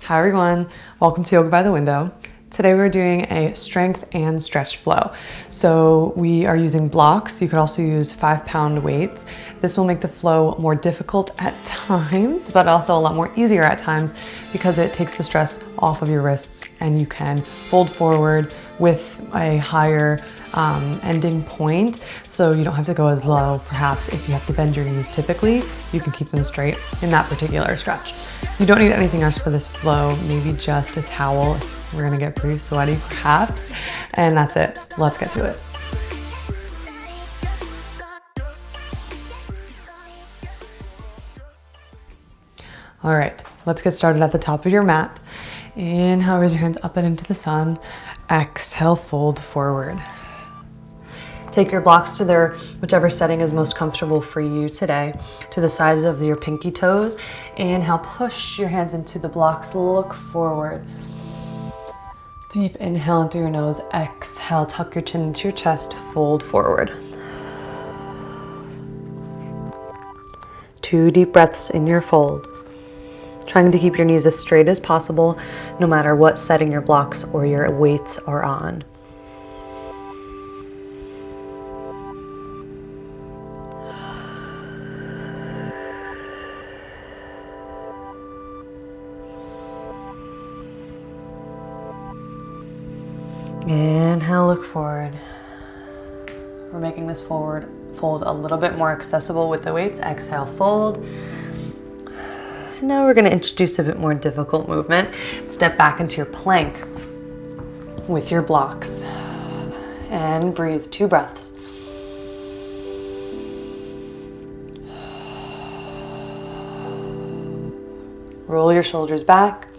Hi everyone, welcome to Yoga by the Window. Today we're doing a strength and stretch flow. So we are using blocks. You could also use 5-pound weights. This will make the flow more difficult at times, but also a lot more easier at times because it takes the stress off of your wrists and you can fold forward with a higher ending point. So you don't have to go as low. Perhaps if you have to bend your knees typically, you can keep them straight in that particular stretch. You don't need anything else for this flow, maybe just a towel. We're gonna get pretty sweaty perhaps, and that's it. Let's get to it. All right, let's get started at the top of your mat. Inhale, raise your hands up and into the sun. Exhale, fold forward. Take your blocks to their whichever setting is most comfortable for you today, to the sides of your pinky toes. Inhale, push your hands into the blocks, look forward. Deep inhale in through your nose, exhale, tuck your chin into your chest, fold forward. 2 deep breaths in your fold. Trying to keep your knees as straight as possible, no matter what setting your blocks or your weights are on. Inhale, look forward. We're making this forward fold a little bit more accessible with the weights. Exhale, fold. And now we're going to introduce a bit more difficult movement. Step back into your plank with your blocks. And breathe 2 breaths. Roll your shoulders back.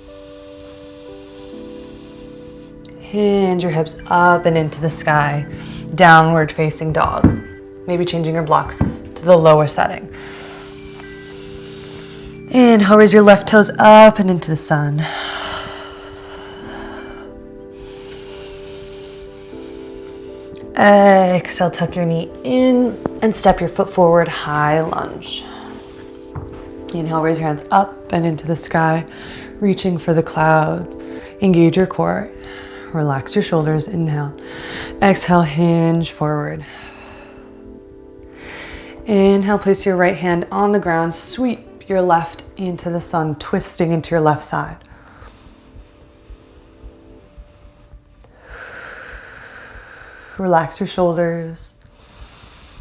Hinge your hips up and into the sky, downward facing dog. Maybe changing your blocks to the lower setting. Inhale, raise your left toes up and into the sun. Exhale, tuck your knee in and step your foot forward, high lunge. Inhale, raise your hands up and into the sky, reaching for the clouds. Engage your core. Relax your shoulders, inhale. Exhale, hinge forward. Inhale, place your right hand on the ground, sweep your left into the sun, twisting into your left side. Relax your shoulders.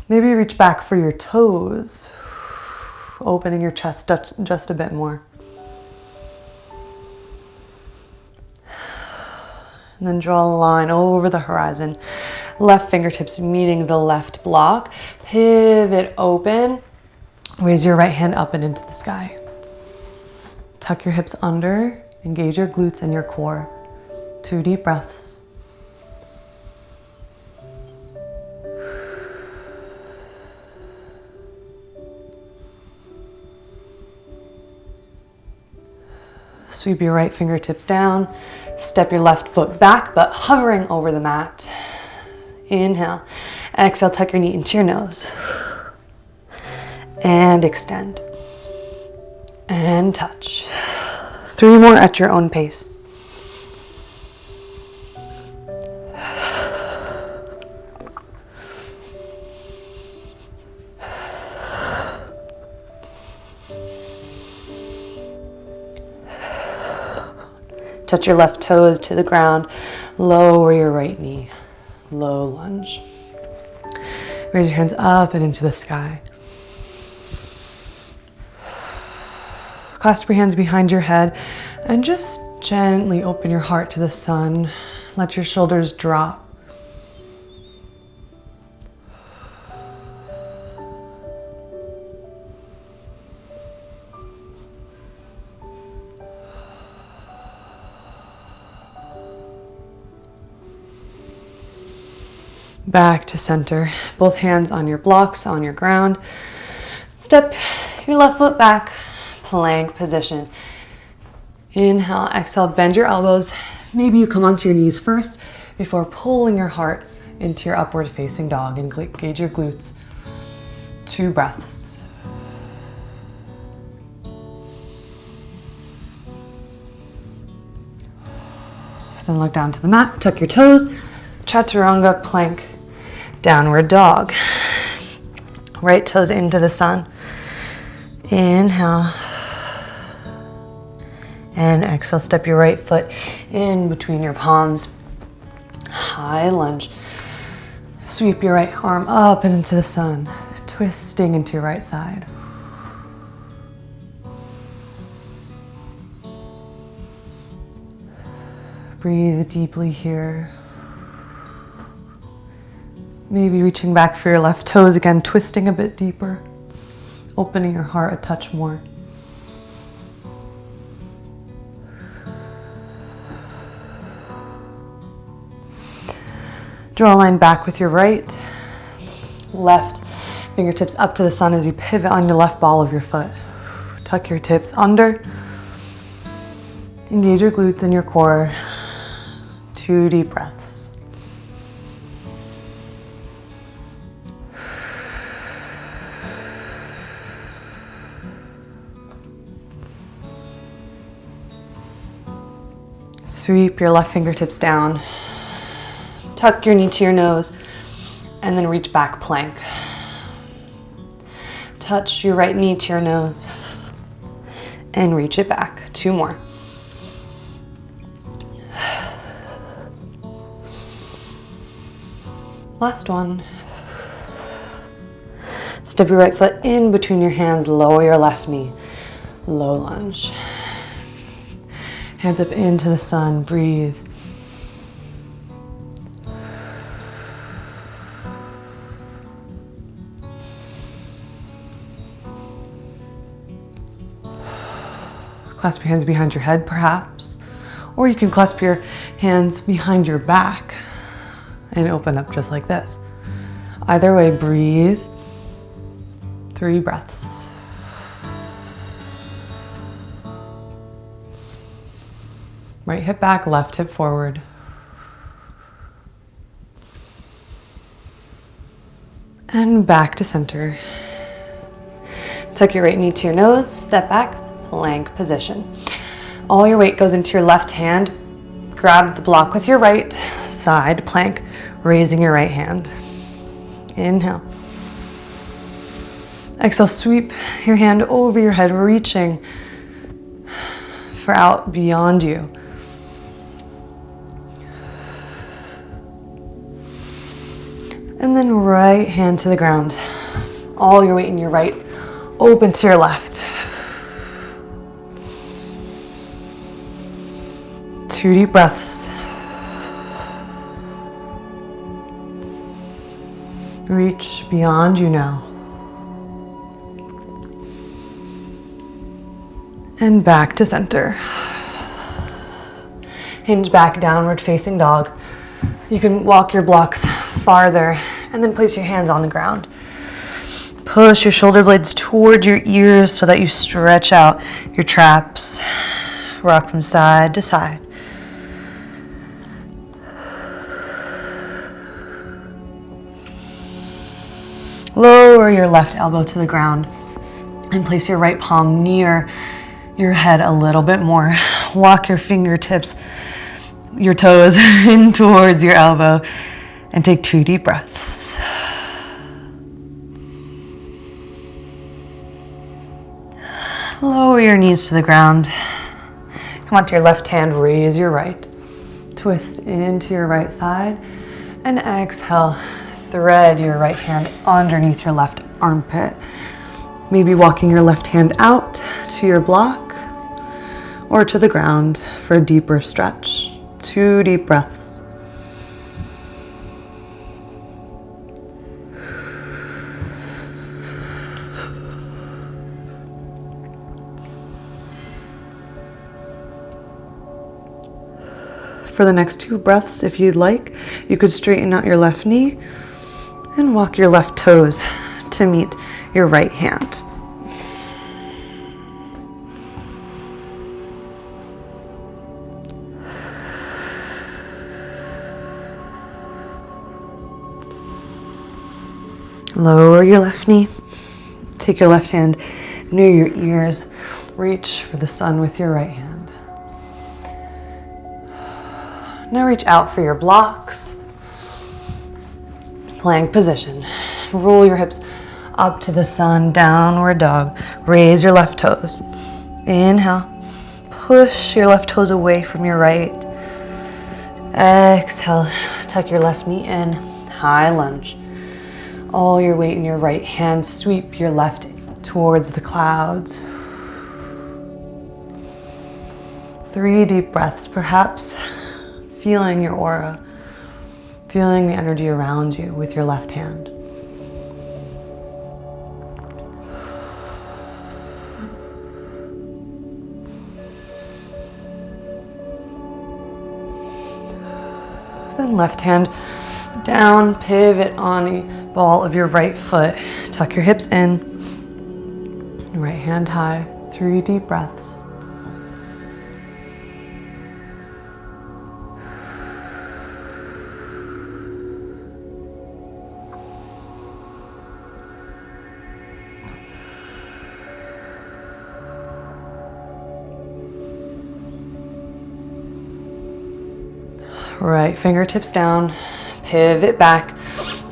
Maybe reach back for your toes, opening your chest just a bit more. And then draw a line over the horizon. Left fingertips meeting the left block. Pivot open. Raise your right hand up and into the sky. Tuck your hips under. Engage your glutes and your core. 2 deep breaths. Sweep your right fingertips down. Step your left foot back, but hovering over the mat. Inhale. Exhale, tuck your knee into your nose. And extend. And touch. 3 more at your own pace. Touch your left toes to the ground. Lower your right knee. Low lunge. Raise your hands up and into the sky. Clasp your hands behind your head and just gently open your heart to the sun. Let your shoulders drop. Back to center. Both hands on your blocks, on your ground. Step your left foot back, plank position. Inhale, exhale, bend your elbows. Maybe you come onto your knees first before pulling your heart into your upward facing dog. Engage your glutes. 2 breaths. Then look down to the mat, tuck your toes, chaturanga, plank, downward dog. Right toes into the sun. Inhale. And exhale, step your right foot in between your palms. High lunge. Sweep your right arm up and into the sun, twisting into your right side. Breathe deeply here. Maybe reaching back for your left toes again, twisting a bit deeper, opening your heart a touch more. Draw a line back with your right, left fingertips up to the sun as you pivot on your left ball of your foot. Tuck your tips under. Engage your glutes and your core. 2 deep breaths. Sweep your left fingertips down. Tuck your knee to your nose and then reach back plank. Touch your right knee to your nose and reach it back. 2 more. Last one. Step your right foot in between your hands, lower your left knee. Low lunge. Hands up into the sun, breathe. Clasp your hands behind your head, perhaps. Or you can clasp your hands behind your back and open up just like this. Either way, breathe. 3 breaths. Right hip back, left hip forward. And back to center. Tuck your right knee to your nose, step back, plank position. All your weight goes into your left hand. Grab the block with your right, side plank, raising your right hand. Inhale. Exhale, sweep your hand over your head, reaching for out beyond you. And then right hand to the ground. All your weight in your right, open to your left. 2 deep breaths. Reach beyond you now. And back to center. Hinge back, downward facing dog. You can walk your blocks farther and then place your hands on the ground. Push your shoulder blades toward your ears so that you stretch out your traps. Rock from side to side. Lower your left elbow to the ground and place your right palm near your head a little bit more. Walk your fingertips, your toes in towards your elbow and take 2 deep breaths. Lower your knees to the ground. Come onto your left hand, raise your right. Twist into your right side and exhale. Thread your right hand underneath your left armpit. Maybe walking your left hand out to your block or to the ground for a deeper stretch. 2 deep breaths. For the next 2 breaths, if you'd like, you could straighten out your left knee and walk your left toes to meet your right hand. Lower your left knee. Take your left hand near your ears. Reach for the sun with your right hand. Now reach out for your blocks. Plank position. Roll your hips up to the sun, downward dog. Raise your left toes. Inhale. Push your left toes away from your right. Exhale. Tuck your left knee in. High lunge. All your weight in your right hand. Sweep your left towards the clouds. 3 deep breaths, perhaps feeling your aura, feeling the energy around you with your left hand. Then left hand down, pivot on the ball of your right foot. Tuck your hips in. Right hand high. 3 deep breaths. Right fingertips down, pivot back,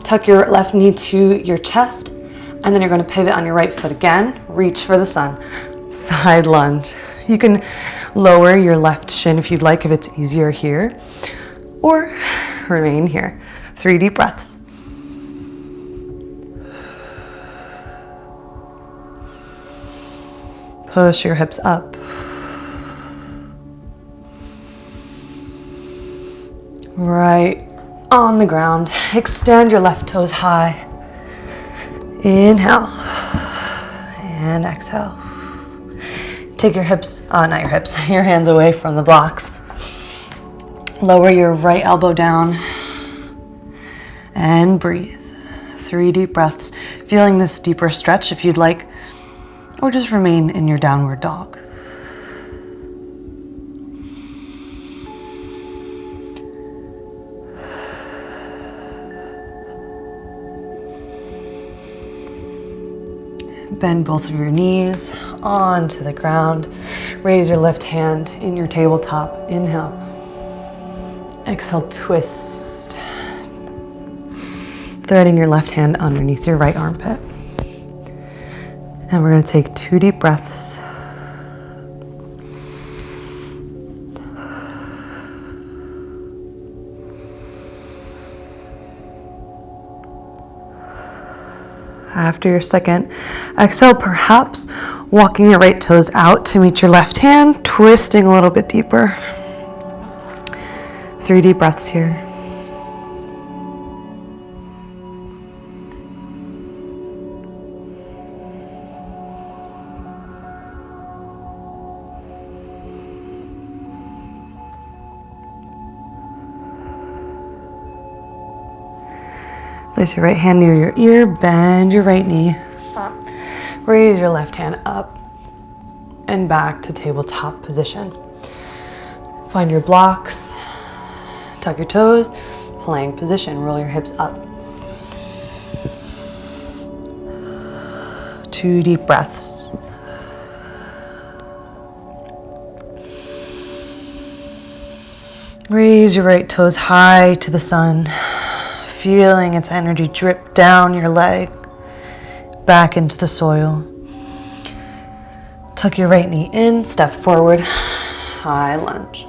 tuck your left knee to your chest, and then you're going to pivot on your right foot again, reach for the sun, side lunge. You can lower your left shin if you'd like, if it's easier here, or remain here. 3 deep breaths. Push your hips up. Right on the ground. Extend your left toes high. Inhale and exhale. Take your hips, not your hips, your hands away from the blocks. Lower your right elbow down and breathe. 3 deep breaths. Feeling this deeper stretch if you'd like, or just remain in your downward dog. Bend both of your knees onto the ground. Raise your left hand in your tabletop. Inhale. Exhale, twist. Threading your left hand underneath your right armpit. And we're going to take 2 deep breaths. After your second exhale, perhaps walking your right toes out to meet your left hand, twisting a little bit deeper. 3 deep breaths here. Place your right hand near your ear, bend your right knee. Raise your left hand up and back to tabletop position. Find your blocks, tuck your toes, plank position, roll your hips up. 2 deep breaths. Raise your right toes high to the sun. Feeling its energy drip down your leg, back into the soil. Tuck your right knee in, step forward, high lunge.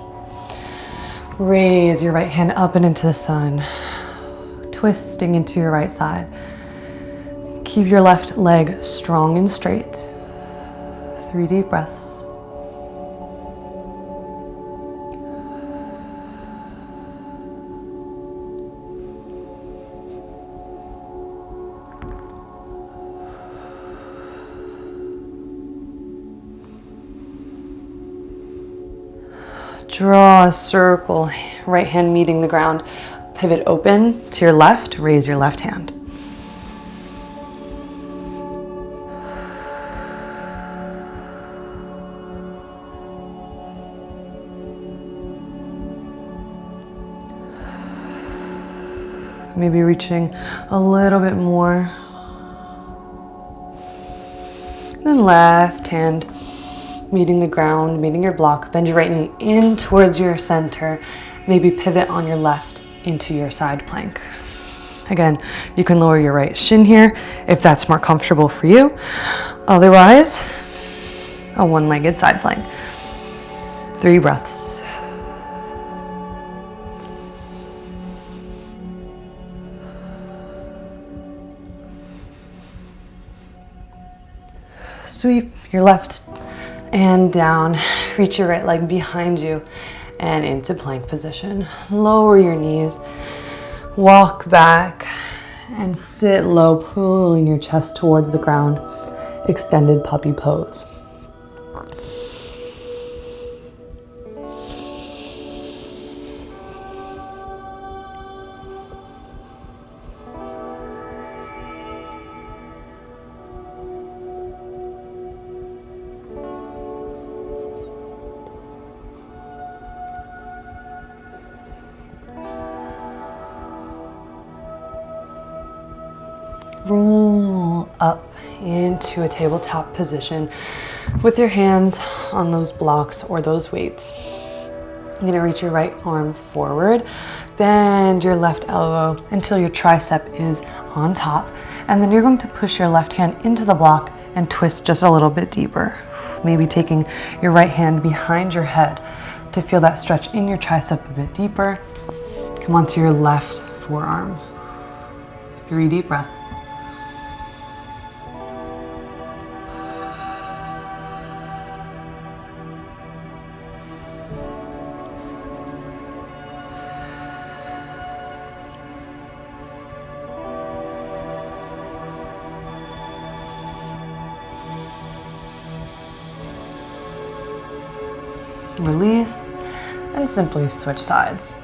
Raise your right hand up and into the sun, twisting into your right side. Keep your left leg strong and straight. 3 deep breaths. Draw a circle, right hand meeting the ground. Pivot open to your left, raise your left hand. Maybe reaching a little bit more. Then left hand meeting the ground, meeting your block. Bend your right knee in towards your center. Maybe pivot on your left into your side plank. Again, you can lower your right shin here if that's more comfortable for you. Otherwise, a one-legged side plank. 3 breaths. Sweep your left hand down, reach your right leg behind you and into plank position. Lower your knees, walk back and sit low, pulling your chest towards the ground. Extended puppy pose. Roll up into a tabletop position with your hands on those blocks or those weights. You're gonna reach your right arm forward, bend your left elbow until your tricep is on top, and then you're going to push your left hand into the block and twist just a little bit deeper. Maybe taking your right hand behind your head to feel that stretch in your tricep a bit deeper. Come onto your left forearm. 3 deep breaths. Release and simply switch sides.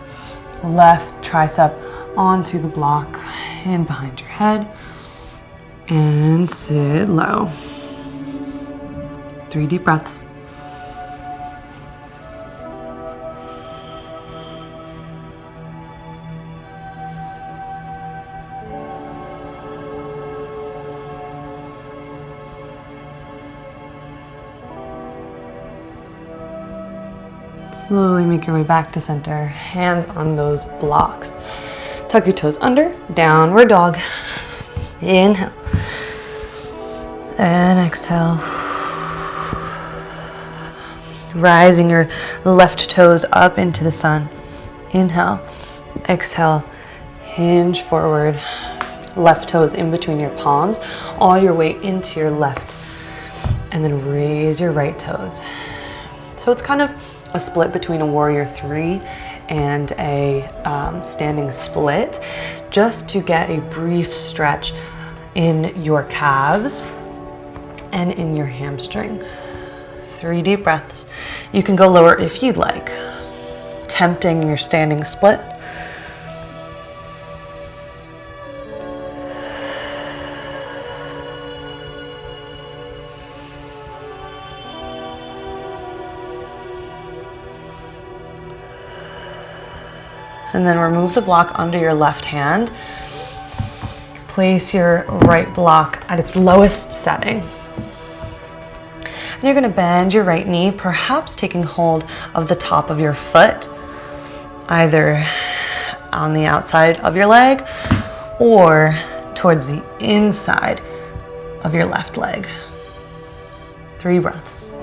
Left tricep onto the block and behind your head and sit low. 3 deep breaths. Slowly make your way back to center, hands on those blocks. Tuck your toes under, downward dog. Inhale. And exhale. Rising your left toes up into the sun. Inhale. Exhale. Hinge forward. Left toes in between your palms. All your weight into your left. And then raise your right toes. So it's kind of a split between a warrior 3 and a standing split, just to get a brief stretch in your calves and in your hamstring. 3 deep breaths. You can go lower if you'd like. Tempting your standing split. And then remove the block under your left hand. Place your right block at its lowest setting. And you're gonna bend your right knee, perhaps taking hold of the top of your foot, either on the outside of your leg or towards the inside of your left leg. 3 breaths.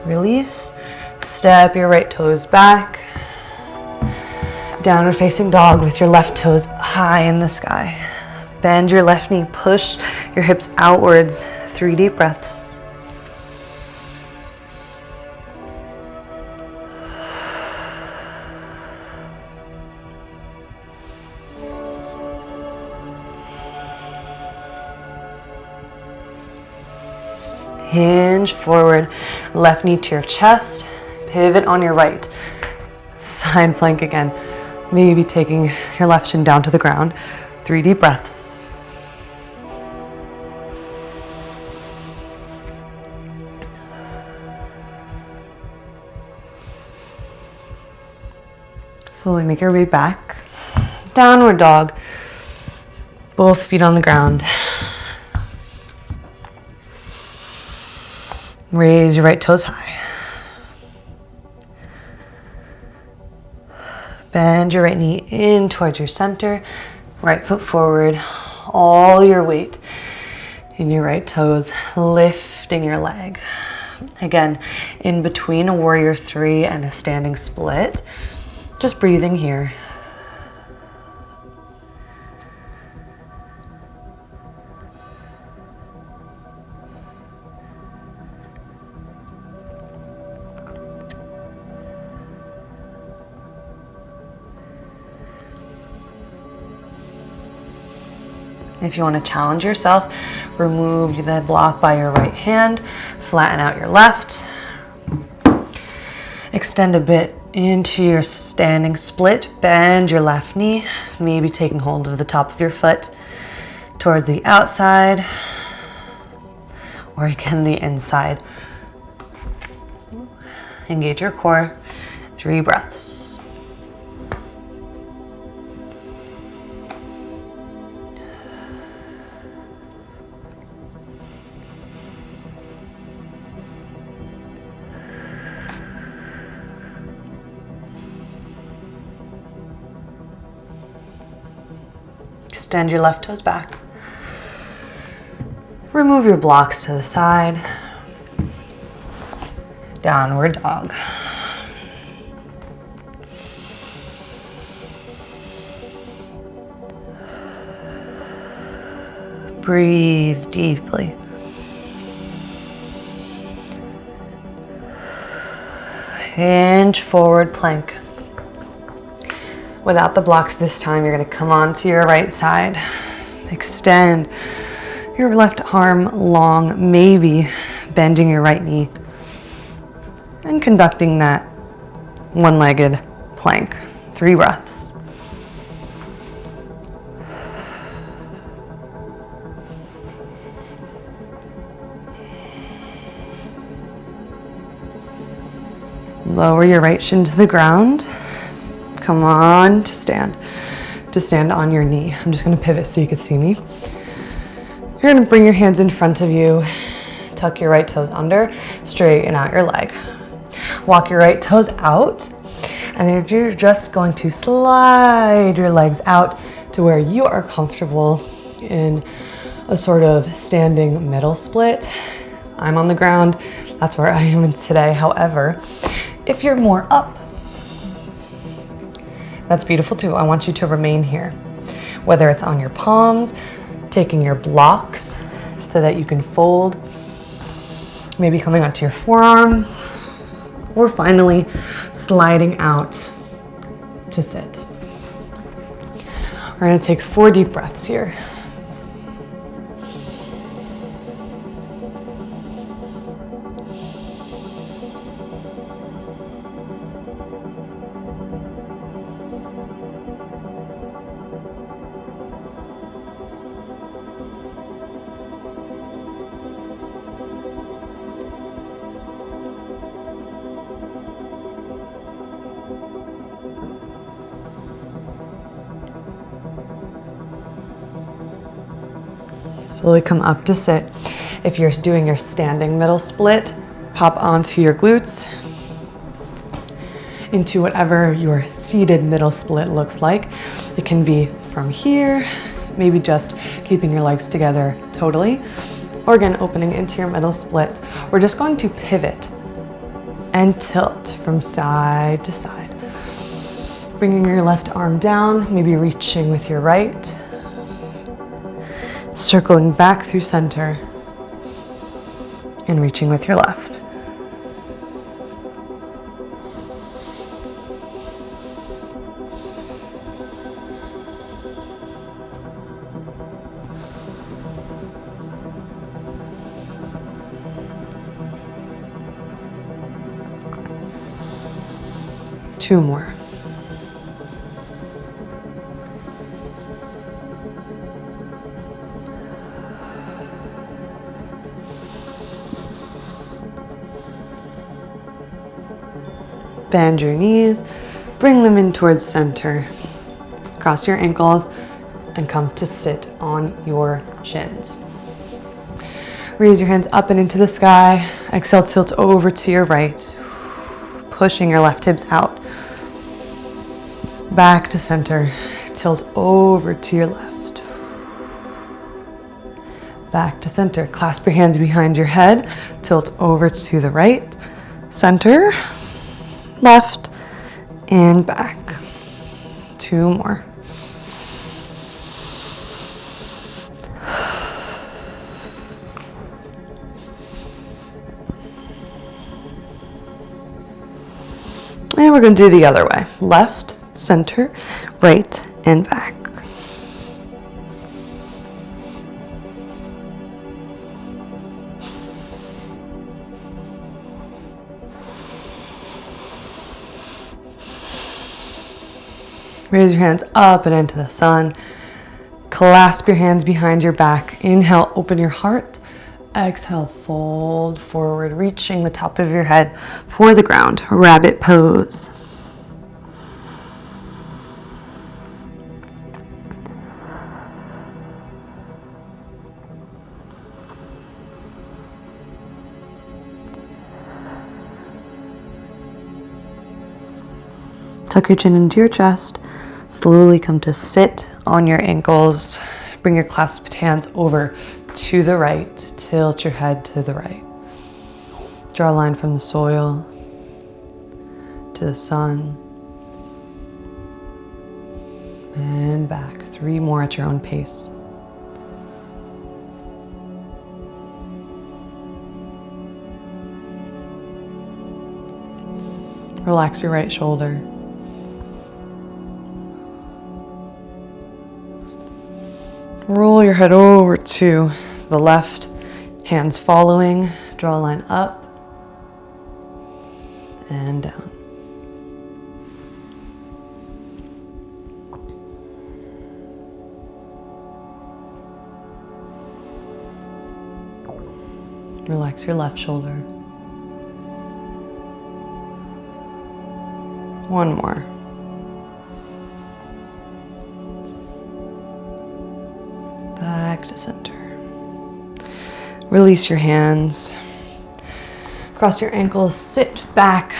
Release, step your right toes back, downward facing dog with your left toes high in the sky. Bend your left knee, push your hips outwards, 3 deep breaths. Hinge forward, left knee to your chest, pivot on your right. Side plank again, maybe taking your left shin down to the ground. 3 deep breaths. Slowly make your way back. Downward dog. Both feet on the ground. Raise your right toes high. Bend your right knee in towards your center. Right foot forward. All your weight in your right toes, lifting your leg. Again, in between a warrior three and a standing split. Just breathing here. If you want to challenge yourself, remove the block by your right hand, flatten out your left. Extend a bit into your standing split, bend your left knee, maybe taking hold of the top of your foot towards the outside, or again the inside. Engage your core, 3 breaths. Extend your left toes back. Remove your blocks to the side. Downward dog. Breathe deeply. Hinge forward plank. Without the blocks this time, you're going to come onto your right side. Extend your left arm long, maybe bending your right knee. And conducting that one-legged plank. 3 breaths. Lower your right shin to the ground. Come on to stand on your knee. I'm just gonna pivot so you can see me. You're gonna bring your hands in front of you, tuck your right toes under, straighten out your leg. Walk your right toes out, and then you're just going to slide your legs out to where you are comfortable in a sort of standing middle split. I'm on the ground, that's where I am today. However, if you're more up, that's beautiful too. I want you to remain here. Whether it's on your palms, taking your blocks so that you can fold, maybe coming onto your forearms, or finally sliding out to sit. We're gonna take 4 deep breaths here. Slowly come up to sit. If you're doing your standing middle split, pop onto your glutes into whatever your seated middle split looks like. It can be from here, maybe just keeping your legs together totally, or again, opening into your middle split. We're just going to pivot and tilt from side to side. Bringing your left arm down, maybe reaching with your right. Circling back through center and reaching with your left. Two more. Bend your knees, bring them in towards center. Cross your ankles and come to sit on your shins. Raise your hands up and into the sky. Exhale, tilt over to your right, pushing your left hips out. Back to center, tilt over to your left. Back to center, clasp your hands behind your head, tilt over to the right, center, left, and back. 2 more. And we're going to do the other way. Left, center, right, and back. Raise your hands up and into the sun. Clasp your hands behind your back. Inhale, open your heart. Exhale, fold forward, reaching the top of your head for the ground. Rabbit pose. Tuck your chin into your chest. Slowly come to sit on your ankles. Bring your clasped hands over to the right. Tilt your head to the right. Draw a line from the soil to the sun. And back. 3 more at your own pace. Relax your right shoulder. Roll your head over to the left, hands following. Draw a line up and down. Relax your left shoulder. 1 more. Back to center. Release your hands. Cross your ankles, sit back.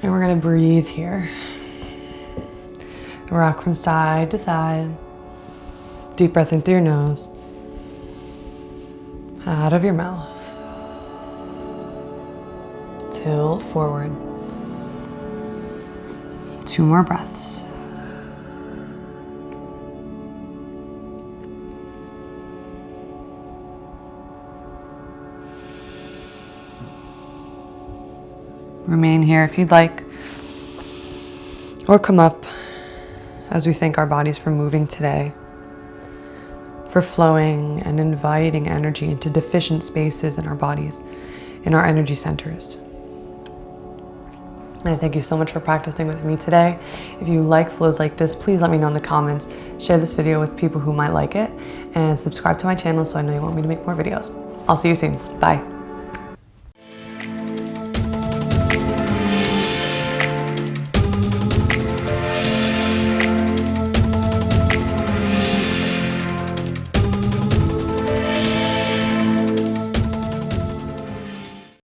And we're gonna breathe here. Rock from side to side. Deep breath in through your nose. Out of your mouth. Tilt forward. 2 more breaths. Remain here if you'd like, or come up as we thank our bodies for moving today, for flowing and inviting energy into deficient spaces in our bodies, in our energy centers. And I thank you so much for practicing with me today. If you like flows like this, please let me know in the comments. Share this video with people who might like it, and subscribe to my channel so I know you want me to make more videos. I'll see you soon. Bye.